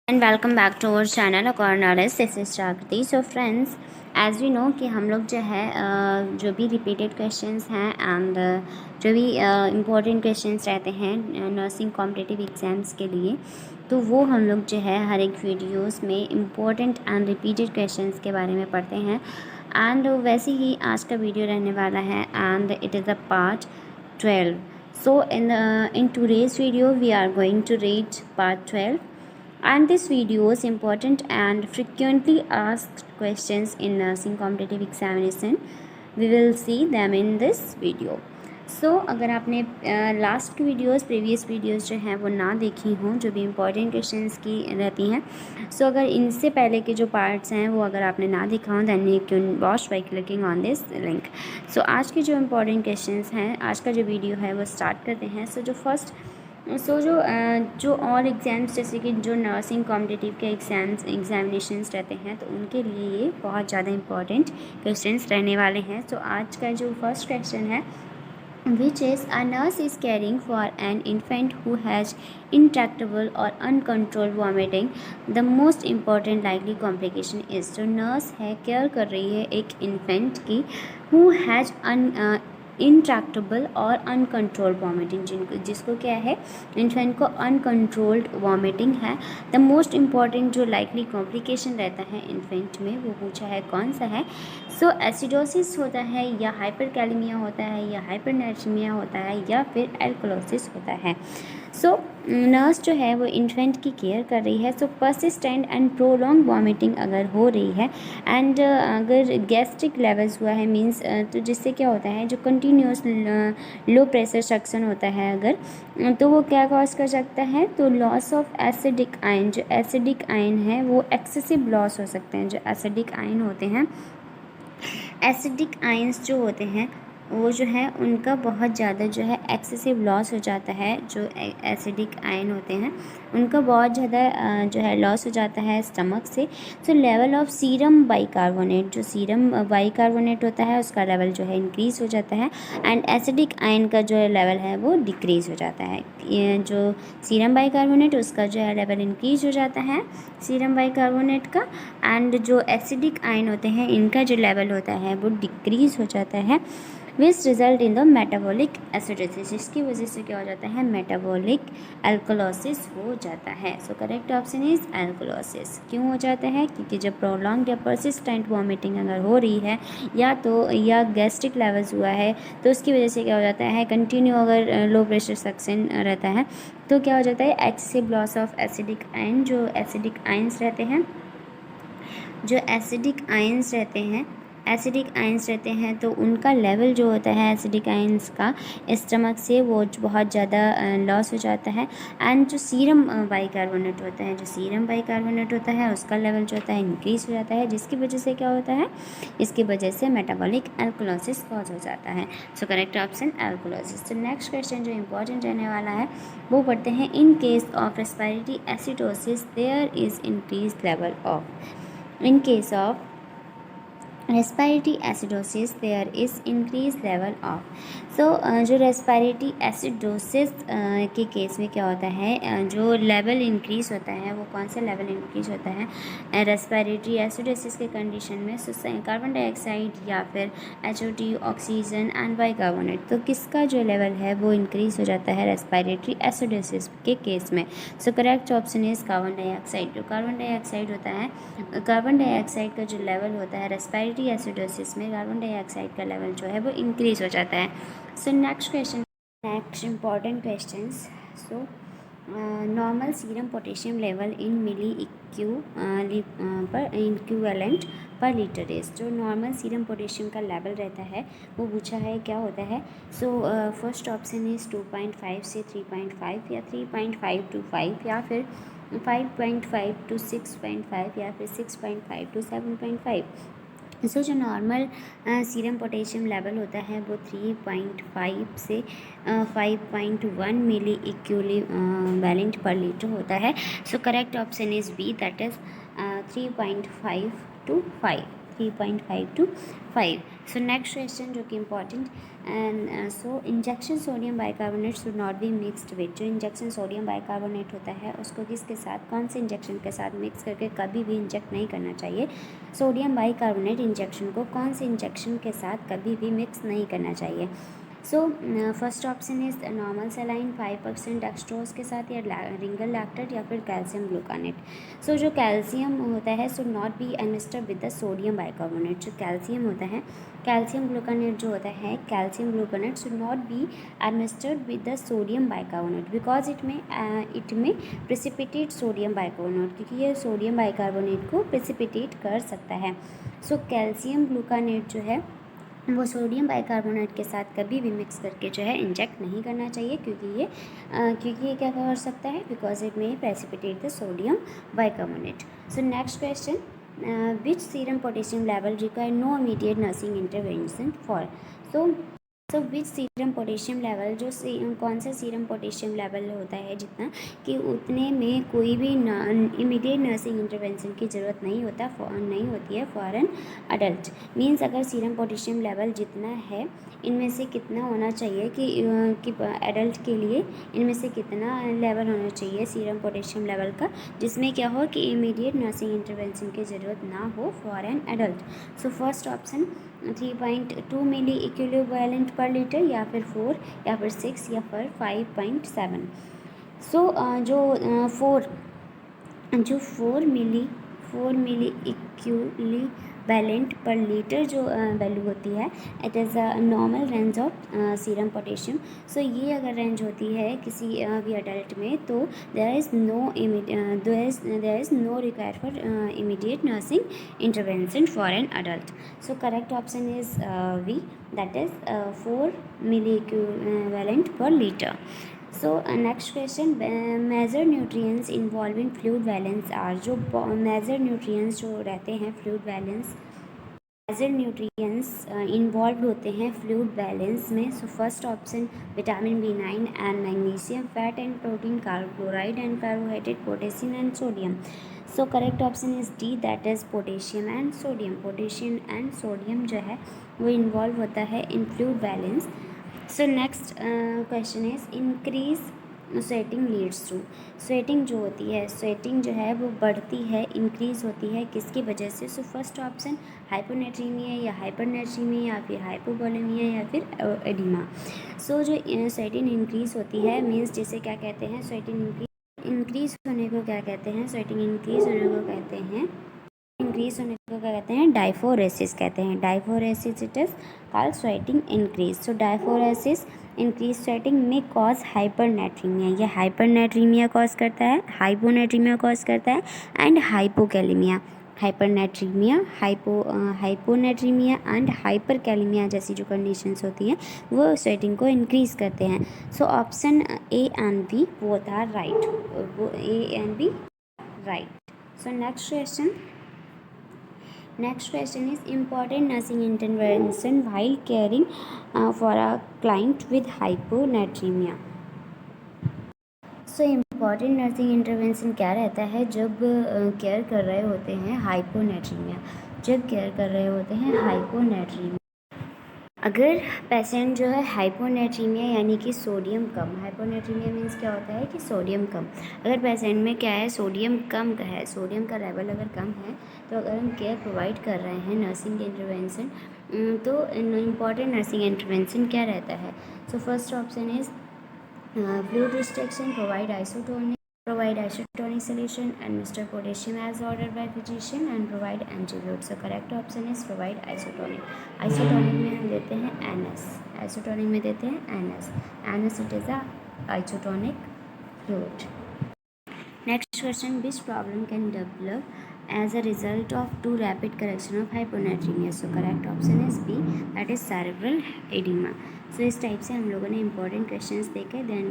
And welcome back to our channel corners. This is Jagriti. So friends, as we know कि हम लोग जो है जो भी रिपीटेड क्वेश्चंस हैं एंड जो भी इम्पोर्टेंट क्वेश्चंस रहते हैं नर्सिंग कॉम्पिटिटिव एग्ज़ाम्स के लिए, तो वो हम लोग जो है हर एक वीडियोस में इम्पोर्टेंट एंड रिपीटेड क्वेश्चंस के बारे में पढ़ते हैं। एंड वैसे ही आज का वीडियो रहने वाला है and it is a part 12. So in today's video we are going to read part 12, and this video is important and frequently asked questions in nursing competitive examination. We will see them in this video. सो अगर आपने last videos previous videos जो हैं वो ना देखी हों, जो भी इम्पोर्टेंट क्वेश्चंस की रहती हैं, सो अगर इनसे पहले के जो पार्ट्स हैं वो अगर आपने ना देखा हो then you can watch by clicking on this link. So आज के जो इम्पोर्टेंट क्वेश्चंस हैं, आज का जो वीडियो है वो स्टार्ट करते हैं. जो ऑल एग्ज़ाम्स जैसे कि जो नर्सिंग कॉम्पिटिटिव के एग्जामिनेशंस रहते हैं, तो उनके लिए ये बहुत ज़्यादा इम्पॉर्टेंट क्वेश्चंस रहने वाले हैं. सो आज का जो फर्स्ट क्वेश्चन है, which is a nurse is caring for an infant who has intractable or uncontrolled vomiting. The most important likely complication is, जो नर्स है केयर कर रही है एक इन्फेंट की who has इंट्रैक्टेबल और अनकंट्रोल्ड वॉमिटिंग, जिसको क्या है, इन्फेंट को अनकंट्रोल्ड वॉमिटिंग है. द मोस्ट इम्पॉर्टेंट जो लाइकली कॉम्प्लिकेशन रहता है इन्फेंट में वो पूछा है कौन सा है. सो एसिडोसिस होता है या हाइपरकैलेमिया होता है या हाइपरनेट्रीमिया होता है या फिर एल्कोलोसिस होता है. सो नर्स जो है वो इन्फेंट की केयर कर रही है. सो परसिस्टेंट एंड प्रोलॉन्ग वॉमिटिंग अगर हो रही है एंड अगर गैस्ट्रिक लेवल्स हुआ है मींस, तो जिससे क्या होता है, जो कंटिन्यूस लो प्रेशर सक्शन होता है अगर, तो वो क्या कॉज कर सकता है, तो लॉस ऑफ एसिडिक आयन, जो एसिडिक आयन है वो एक्सेसिव लॉस हो सकते हैं. जो एसिडिक आयन होते हैं, एसिडिक आयंस जो होते हैं वो जो है उनका बहुत ज़्यादा जो है एक्सेसिव लॉस हो जाता है. जो एसिडिक आयन होते हैं उनका बहुत ज़्यादा जो है लॉस हो जाता है स्टमक से. सो लेवल ऑफ सीरम बाइकार्बोनेट, जो सीरम बाइकार्बोनेट होता है उसका लेवल जो है इंक्रीज़ हो जाता है एंड एसिडिक आयन का जो लेवल है वो डिक्रीज़ हो जाता है. ये जो सीरम बाइकार्बोनेट उसका जो है लेवल इंक्रीज़ हो जाता है सीरम बाइकार्बोनेट का, एंड जो एसिडिक आयन होते हैं इनका जो लेवल होता है वो डिक्रीज़ हो जाता है, which result in the metabolic acidosis, जिसकी वजह से क्या हो जाता है, मेटाबॉलिक एल्कोलोसिस हो जाता है. So correct option is alkalosis. क्यों हो जाता है, क्योंकि जब प्रोलॉन्ग या परसिस्टेंट वॉमिटिंग अगर हो रही है या गैस्ट्रिक लेवल्स हुआ है, तो उसकी वजह से क्या हो जाता है, कंटिन्यू अगर लो प्रेशर सक्शन रहता है तो क्या हो जाता है, excessive loss of acidic ion. जो एसिडिक आयंस रहते हैं तो उनका लेवल जो होता है एसिडिक आयंस का स्टमक से वो बहुत ज़्यादा लॉस हो जाता है. एंड जो सीरम बाइकार्बोनेट होता है उसका लेवल जो होता है इंक्रीज़ हो जाता है, जिसकी वजह से क्या होता है, इसकी वजह से मेटाबॉलिक एल्कोलोसिस कॉज हो जाता है. So correct option alkalosis. तो नेक्स्ट क्वेश्चन जो इंपॉर्टेंट रहने वाला है वो पढ़ते हैं. In case of respiratory acidosis there is increase level of, in case of respiratory acidosis there is increase level of. So जो रेस्पिरेटरी एसिडोसिस के केस में क्या होता है, जो लेवल इंक्रीज़ होता है वो कौन सा लेवल इंक्रीज़ होता है रेस्पिरेटरी एसिडोसिस के कंडीशन में, कार्बन डाइऑक्साइड या फिर HOT, ऑक्सीजन एंड बाइकार्बोनेट, तो किसका जो लेवल है वो इंक्रीज़ हो जाता है रेस्पिरेटरी एसिडोसिस के केस में. So correct option is carbon dioxide. जो कार्बन डाइऑक्साइड होता है, कार्बन डाइऑक्साइड का जो लेवल होता है रेस्पिरेटरी एसिडोसिस में, कार्बन डाइऑक्साइड का लेवल जो है वो इंक्रीज़ हो जाता है. So next important questions. So normal serum potassium level in milliequivalent per litre is. जो नॉर्मल सीरम पोटेशियम का लेवल रहता है वो पूछा है क्या होता है. सो फर्स्ट ऑप्शन इज़ 2.5 से 3.5 या 3.5 to 5 या फिर 5.5 to 6.5 या फिर 6.5 to 7.5. सो जो नॉर्मल सीरम पोटेशियम लेवल होता है वो 3.5 से 5.1 मिली इक्विवेलेंट पर लीटर होता है. So correct option is B, that is 3.5 to 5. 3.5 to 5. So next question जो कि important and so injection sodium bicarbonate should not be mixed with, जो इंजेक्शन सोडियम बाइकार्बोनेट होता है उसको किसके साथ, कौन से इंजेक्शन के साथ मिक्स करके कभी भी इंजेक्ट नहीं करना चाहिए। सोडियम बाइकार्बोनेट इंजेक्शन को कौन से इंजेक्शन के साथ कभी भी मिक्स नहीं करना चाहिए। सो first option is normal saline 5% dextrose के साथ, या रिंगल लैक्टेट, या फिर कैल्शियम ग्लूकानेट। सो जो कैल्शियम होता है should not be administered with the sodium bicarbonate, जो कैल्शियम होता है, कैल्शियम ग्लूकानेट जो होता है, calcium gluconate should not be administered with the sodium bicarbonate because it में प्रेसिपिटेट सोडियम बाइकार्बोनेट, क्योंकि ये सोडियम बाइकार्बोनेट को प्रेसिपिटेट कर सकता है। सो कैल्शियम ग्लूकानेट जो है वो सोडियम बाइकार्बोनेट के साथ कभी भी मिक्स करके जो है इंजेक्ट नहीं करना चाहिए, क्योंकि ये क्या कर सकता है, बिकॉज इट में precipitate the sodium bicarbonate. So next question, which serum potassium level require no immediate nursing intervention for. So which serum potassium level, जो कौन सा सीरम पोटेशियम लेवल होता है जितना कि उतने में कोई भी इमीडिएट नर्सिंग इंटरवेंशन की ज़रूरत नहीं होती है फॉर एन अडल्ट। मीन्स अगर सीरम पोटेशियम लेवल जितना है इनमें से कितना होना चाहिए कि एडल्ट के लिए इनमें से कितना लेवल होना चाहिए सीरम पोटेशियम लेवल का, जिसमें क्या हो कि इमीडिएट नर्सिंग इंटरवेंशन की ज़रूरत ना हो for an adult. So first option 3.2 milliequivalent per litre, या फिर 4, या फिर 6, या फिर 5.7। सो जो 4 मिली इक्विवेलेंट पर लीटर जो वैल्यू होती है, it is a normal range of serum potassium. So ये अगर रेंज होती है किसी भी अडल्ट में, तो there is no require for immediate nursing intervention for an adult. So correct option is B, that is 4 milliequivalent per litre. So next question, major nutrients involve in fluid balance are, जो major nutrients जो रहते हैं fluid balance, major nutrients involve होते हैं fluid balance में। So first option vitamin B9 and magnesium, fat and protein, carbohydrate and carbohydrate, potassium and sodium. So correct option is D, that is potassium and sodium. Potassium and sodium जो है वो involve होता है in fluid balance. So next question is increase sweating leads to, sweating जो होती है, sweating जो है वो बढ़ती है, इंक्रीज़ होती है किसकी वजह से। सो फर्स्ट ऑप्शन हाइपोनेट्रीमिया या हाइपरनेट्रीमिया, या फिर हाइपोवोलेमिया, या फिर एडिमा। सो जो स्वेटिंग इंक्रीज़ होती है मीन्स जिसे क्या कहते हैं, स्वेटिंग इंक्रीज़ होने को क्या कहते हैं, स्वेटिंग इंक्रीज़ होने को कहते हैं, इंक्रीज होने को क्या कहते हैं, डायफोरेसिस कहते हैं। Diaphoresis it is called sweating increase. So diaphoresis increase sweating में कॉज हाइपरनेट्रीमिया, ये हाइपरनेट्रीमिया कॉज करता है, हाइपोनेट्रीमिया कॉज करता है, and hypokalemia. हाइपरनेट्रीमिया, hyponatraemia and hyperkalaemia जैसी जो कंडीशंस होती हैं वो स्वेटिंग को इंक्रीज करते हैं। So option A and B both are right, वो A and B right. So next question is important nursing intervention while caring for a client with hyponatremia। So important nursing intervention क्या रहता है जब care कर रहे होते हैं hyponatraemia, जब केयर कर रहे होते हैं हाइपोनेट्रीमिया। अगर पेशेंट जो है हाइपोनेट्रीमिया यानी कि सोडियम कम, हाइपोनेट्रीमिया मीन्स क्या होता है कि सोडियम कम, अगर पेशेंट में क्या है सोडियम कम का है, सोडियम का लेवल अगर कम है, तो अगर हम केयर प्रोवाइड कर रहे हैं नर्सिंग इंटरवेंशन, तो इम्पॉर्टेंट नर्सिंग इंटरवेंशन क्या रहता है। सो first option is fluid restriction, provide isotonic solution, administer potassium as ordered by physician, and provide antidote। So correct option is provide isotonic। isotonic में हम देते हैं NS, isotonic में देते हैं NS, NS it is a isotonic fluid। Next question, which problem can develop as a result of too rapid correction of hyponatremia। So correct option is B, that is cerebral edema। सो इस type से हम लोगों ने important questions देखे। Then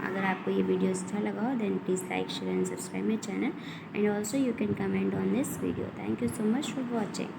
अगर आपको ये video अच्छा लगा हो then please like share and subscribe my channel, and also you can comment on this video. Thank you so much for watching.